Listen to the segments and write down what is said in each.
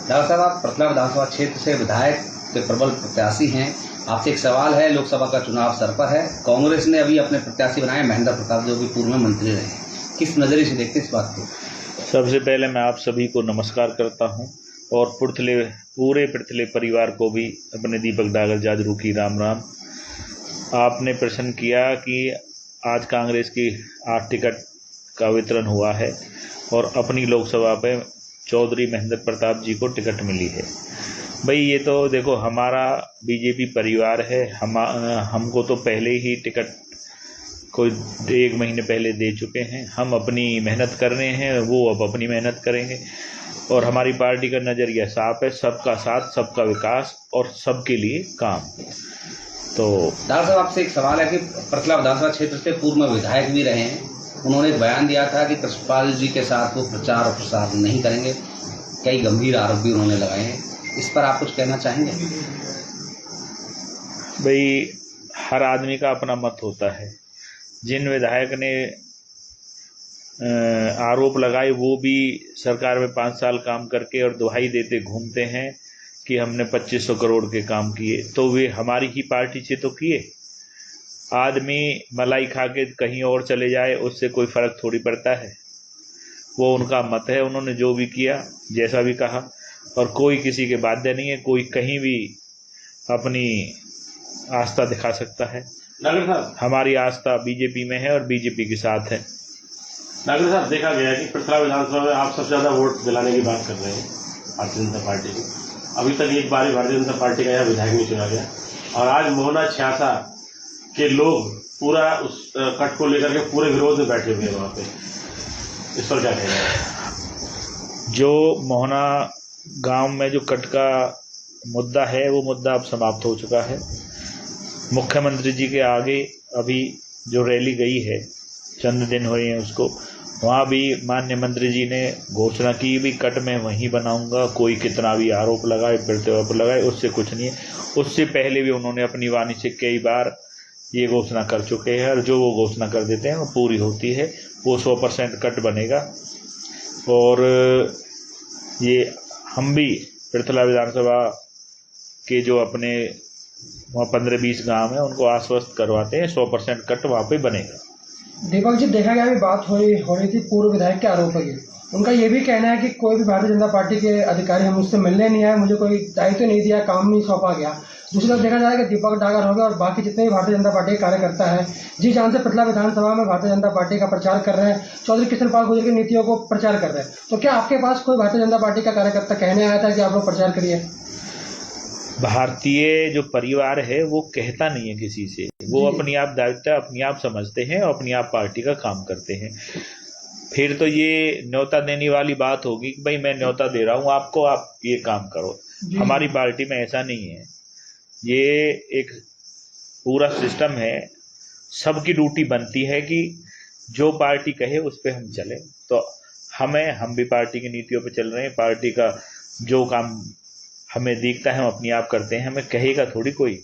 Doctor साहब, आप पृथला विधानसभा क्षेत्र से विधायक के प्रबल प्रत्याशी हैं। आपसे एक सवाल है, लोकसभा का चुनाव सर पर है। कांग्रेस ने अभी अपने प्रत्याशी बनाए महेंद्र प्रताप, जो कि पूर्व में मंत्री रहे हैं। किस नजरिए से देखते हैं इस बात को? सबसे पहले मैं आप सभी को नमस्कार करता हूं और पूरे पृथले परिवार को भी अपने दीपक डागर जाजरू की राम राम। आपने प्रश्न किया कि आज कांग्रेस की 8 टिकट का वितरण हुआ है और अपनी लोकसभा पे चौधरी महेंद्र प्रताप जी को टिकट मिली है। भाई ये तो देखो, हमारा बीजेपी परिवार है। हमको तो पहले ही टिकट कोई 1 महीने पहले दे चुके हैं। हम अपनी मेहनत कर रहे हैं, वो अब अपनी मेहनत करेंगे और हमारी पार्टी का नज़रिया साफ है, सबका साथ, सबका विकास और सबके लिए काम। तो डॉक्टर साहब, आपसे एक सवाल है कि पृथला विधानसभा क्षेत्र से पूर्व में विधायक भी रहे हैं। उन्होंने एक बयान दिया था कि कृष्णपाल जी के साथ वो प्रचार और प्रसार नहीं करेंगे। कई गंभीर आरोप भी उन्होंने लगाए हैं। इस पर आप कुछ कहना चाहेंगे? भाई, हर आदमी का अपना मत होता है। जिन विधायक ने आरोप लगाए वो भी सरकार में 5 साल काम करके और दुहाई देते घूमते हैं कि हमने 2500 करोड़ के काम किए, तो वे हमारी ही पार्टी से तो किए। आदमी मलाई खा के कहीं और चले जाए, उससे कोई फ़र्क थोड़ी पड़ता है। वो उनका मत है, उन्होंने जो भी किया, जैसा भी कहा, और कोई किसी के बाध्य नहीं है। कोई कहीं भी अपनी आस्था दिखा सकता है। नागर साहब, हमारी आस्था बीजेपी में है और बीजेपी के साथ है। नागर साहब, देखा गया है कि पृथला विधानसभा में आप सबसे ज़्यादा वोट दिलाने की बात कर रहे हैं भारतीय जनता पार्टी की। अभी तक एक बार भारतीय जनता पार्टी का यहाँ विधायक नहीं चुना गया और आज मोहना छ्यासा के लोग पूरा उस कट को लेकर के पूरे विरोध में बैठे हुए हैं वहाँ पे। इस पर क्या कहेंगे? जो मोहना गांव में जो कट का मुद्दा है, वो मुद्दा अब समाप्त हो चुका है। मुख्यमंत्री जी के आगे अभी जो रैली गई है, चंद दिन हुए हैं उसको, वहाँ भी माननीय मंत्री जी ने घोषणा की भी कट में वहीं बनाऊंगा। कोई कितना भी आरोप लगाए, प्रत्यारोप लगाए, उससे कुछ नहीं है। उससे पहले भी उन्होंने अपनी वाणी से कई बार ये घोषणा कर चुके हैं और जो वो घोषणा कर देते हैं वो पूरी होती है। वो 100% कट बनेगा और ये हम भी पृथला विधानसभा के जो अपने वहाँ 15-20 गांव हैं उनको आश्वस्त करवाते हैं 100% कट वहाँ पे बनेगा। दीपक जी, देखा गया अभी बात हो रही थी पूर्व विधायक के आरोप की। उनका ये भी कहना है कि कोई भी भारतीय जनता पार्टी के अधिकारी हम मुझसे मिलने नहीं आए, मुझे कोई दायित्व नहीं दिया, काम नहीं सौंपा गया। दूसरी तरफ देखा जाए कि दीपक डागर हो गया और बाकी जितने भी भारतीय जनता पार्टी के कार्यकर्ता हैं, जी जान से पृथला विधानसभा में भारतीय जनता पार्टी का प्रचार कर रहे हैं, चौधरी कृष्णपाल गुर्जर की नीतियों को प्रचार कर रहे हैं। तो क्या आपके पास कोई भारतीय जनता पार्टी का कार्यकर्ता कहने आया था कि आप लोग प्रचार करिए? भारतीय जो परिवार है वो कहता नहीं है किसी से, वो अपनी आप दायित्व अपनी आप समझते हैं और अपनी आप पार्टी का काम करते हैं। फिर तो ये न्योता देने वाली बात होगी कि भाई मैं न्योता दे रहा हूँ आपको, आप ये काम करो। हमारी पार्टी में ऐसा नहीं है। ये एक पूरा सिस्टम है। सबकी ड्यूटी बनती है कि जो पार्टी कहे उस पर हम चलें। तो हम भी पार्टी की नीतियों पे चल रहे हैं। पार्टी का जो काम हमें दिखता है हम अपनी आप करते हैं, हमें कहेगा थोड़ी कोई।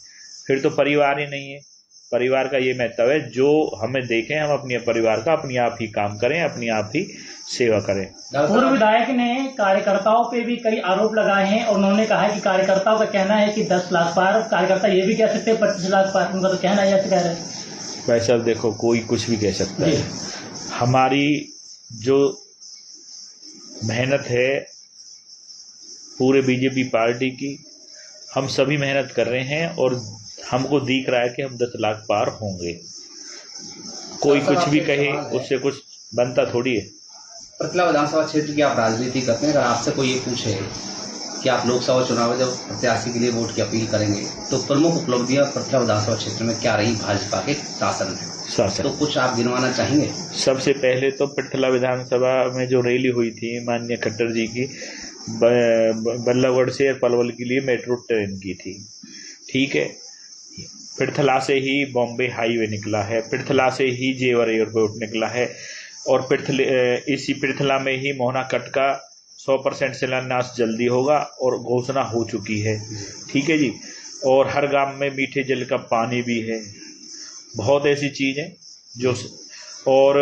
फिर तो परिवार ही नहीं है। परिवार का ये महत्व है, जो हमें देखें हम अपने परिवार का अपनी आप ही काम करें, अपनी आप ही सेवा करें। पूर्व विधायक ने कार्यकर्ताओं पे भी कई आरोप लगाए हैं और उन्होंने कहा है कि कार्यकर्ताओं का कहना है कि 10 लाख पार, कार्यकर्ता ये भी कह सकते हैं 25 लाख पार। उनका तो कहना है, ऐसे कह रहे हैं। भाई साहब देखो, कोई कुछ भी कह सकता है। हमारी जो मेहनत है पूरे बीजेपी पार्टी की, हम सभी मेहनत कर रहे हैं और हमको दिख रहा है कि हम 10 लाख पार होंगे। कोई कुछ भी कहे उससे कुछ बनता थोड़ी है। पृथला विधानसभा क्षेत्र की आप राजनीति करते हैं। अगर आपसे कोई ये पूछे कि आप लोकसभा चुनाव में जब प्रत्याशी के लिए वोट की अपील करेंगे तो प्रमुख उपलब्धियां पृथला विधानसभा क्षेत्र में क्या रही भाजपा के शासन में? तो कुछ आप गिनवाना चाहेंगे? सबसे पहले तो पृथला विधानसभा में जो रैली हुई थी माननीय खट्टर जी की, बल्लभगढ़ से पलवल के लिए मेट्रो ट्रेन की थी। ठीक है, पृथला से ही बॉम्बे हाईवे निकला है, पृथला से ही जेवर एयरपोर्ट निकला है और इसी पृथला में ही मोहना कट का 100% शिलान्यास जल्दी होगा और घोषणा हो चुकी है। ठीक है जी। और हर गांव में मीठे जल का पानी भी है। बहुत ऐसी चीज़ें जो, और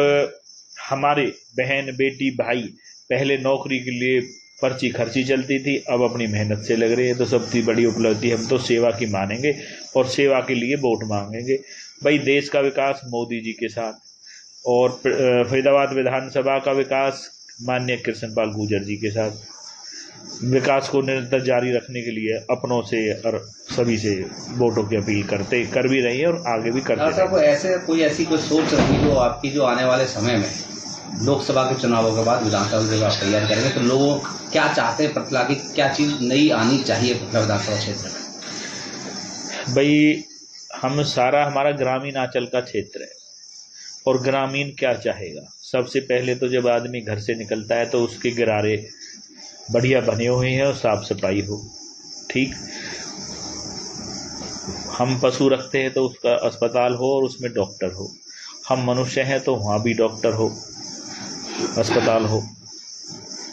हमारे बहन बेटी भाई पहले नौकरी के लिए पर्ची खर्ची चलती थी, अब अपनी मेहनत से लग रही है। तो सबसे बड़ी उपलब्धि हम तो सेवा की मानेंगे और सेवा के लिए वोट मांगेंगे। भाई देश का विकास मोदी जी के साथ और फरीदाबाद विधानसभा का विकास माननीय कृष्णपाल गुर्जर जी के साथ, विकास को निरंतर जारी रखने के लिए अपनों से और सभी से वोटों की अपील कर भी रही है और आगे भी करते साहब ऐसी कोई सोच रही जो आपकी जो आने वाले समय में लोकसभा के चुनावों के बाद विधानसभा जब आप तैयार करेंगे तो लोग क्या चाहते हैं पृथला की, क्या चीज़ नई आनी चाहिए पृथला विधानसभा क्षेत्र में? भाई हम सारा हमारा ग्रामीण आंचल का क्षेत्र है और ग्रामीण क्या चाहेगा? सबसे पहले तो जब आदमी घर से निकलता है तो उसके गरारे बढ़िया बने हुए हैं और साफ सफाई हो। ठीक, हम पशु रखते हैं तो उसका अस्पताल हो और उसमें डॉक्टर हो। हम मनुष्य हैं तो वहाँ भी डॉक्टर हो, अस्पताल हो।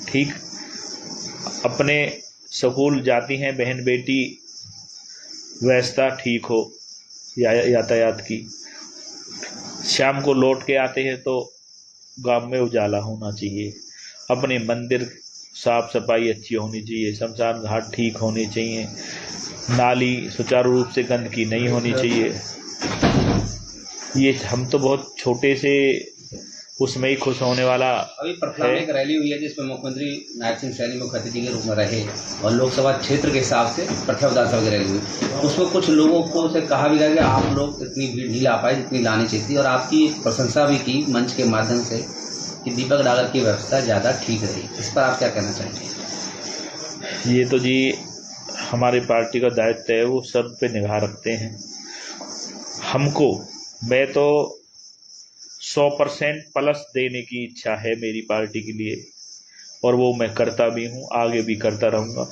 ठीक, अपने स्कूल जाती हैं बहन बेटी, व्यवस्था ठीक हो यातायात की। शाम को लौट के आते हैं तो गांव में उजाला होना चाहिए। अपने मंदिर साफ सफाई अच्छी होनी चाहिए, शमशान घाट ठीक होने चाहिए, नाली सुचारू रूप से गंदगी नहीं होनी चाहिए। ये हम तो बहुत छोटे से उसमें ही खुश होने वाला। अभी पृथला में एक रैली हुई है जिसमें मुख्यमंत्री नायब सिंह सैनी मुख्य अतिथि के रूप में रहे और लोकसभा क्षेत्र के हिसाब से पृथला विधानसभा की रैली हुई। उसमें कुछ लोगों को से कहा भी गया कि आप लोग इतनी भीड़ नहीं ला पाए जितनी लानी चाहिए थी और आपकी प्रशंसा भी की मंच के माध्यम से कि दीपक डागर की व्यवस्था ज़्यादा ठीक रही। इस पर आप क्या कहना चाहेंगे? ये तो जी हमारी पार्टी का दायित्व है, वो सब पे निगाह रखते हैं। हमको मैं तो 100% प्लस देने की इच्छा है मेरी पार्टी के लिए और वो मैं करता भी हूँ, आगे भी करता रहूँगा।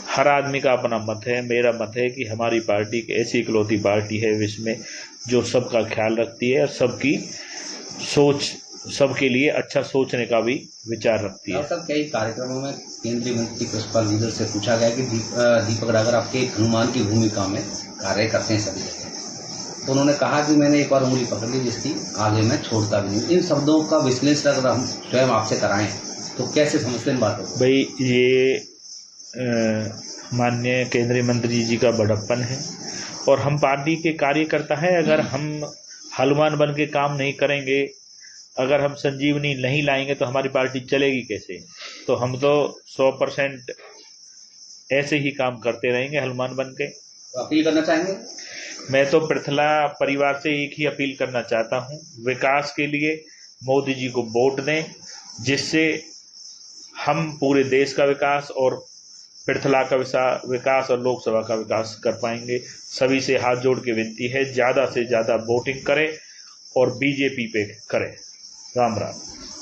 हर आदमी का अपना मत है, मेरा मत है कि हमारी पार्टी एक ऐसी इकलौती पार्टी है विश्व में जो सबका ख्याल रखती है और सबकी सोच, सबके लिए अच्छा सोचने का भी विचार रखती है। सब कई कार्यक्रमों में केंद्रीय मंत्री कृष्णपाल गुर्जर से पूछा गया कि दीपक डागर आपके हनुमान की भूमिका में कार्य करते हैं सभी जगह, तो उन्होंने कहा कि मैंने एक और उंगली पकड़ ली जिसकी आगे मैं छोड़ता भी नहीं। इन शब्दों का विश्लेषण अगर हम स्वयं आपसे कराएं तो कैसे समझते हैं बात को? भाई ये माननीय केंद्रीय मंत्री जी का बड़प्पन है और हम पार्टी के कार्यकर्ता हैं। अगर हम हनुमान बन के काम नहीं करेंगे, अगर हम संजीवनी नहीं लाएंगे तो हमारी पार्टी चलेगी कैसे? तो हम तो 100% ऐसे ही काम करते रहेंगे हनुमान बन के। तो अपील करना चाहेंगे? मैं तो पृथला परिवार से एक ही अपील करना चाहता हूं, विकास के लिए मोदी जी को वोट दें, जिससे हम पूरे देश का विकास और पृथला का विकास और लोकसभा का विकास कर पाएंगे। सभी से हाथ जोड़ के विनती है, ज़्यादा से ज़्यादा वोटिंग करें और बीजेपी पे करें। राम राम।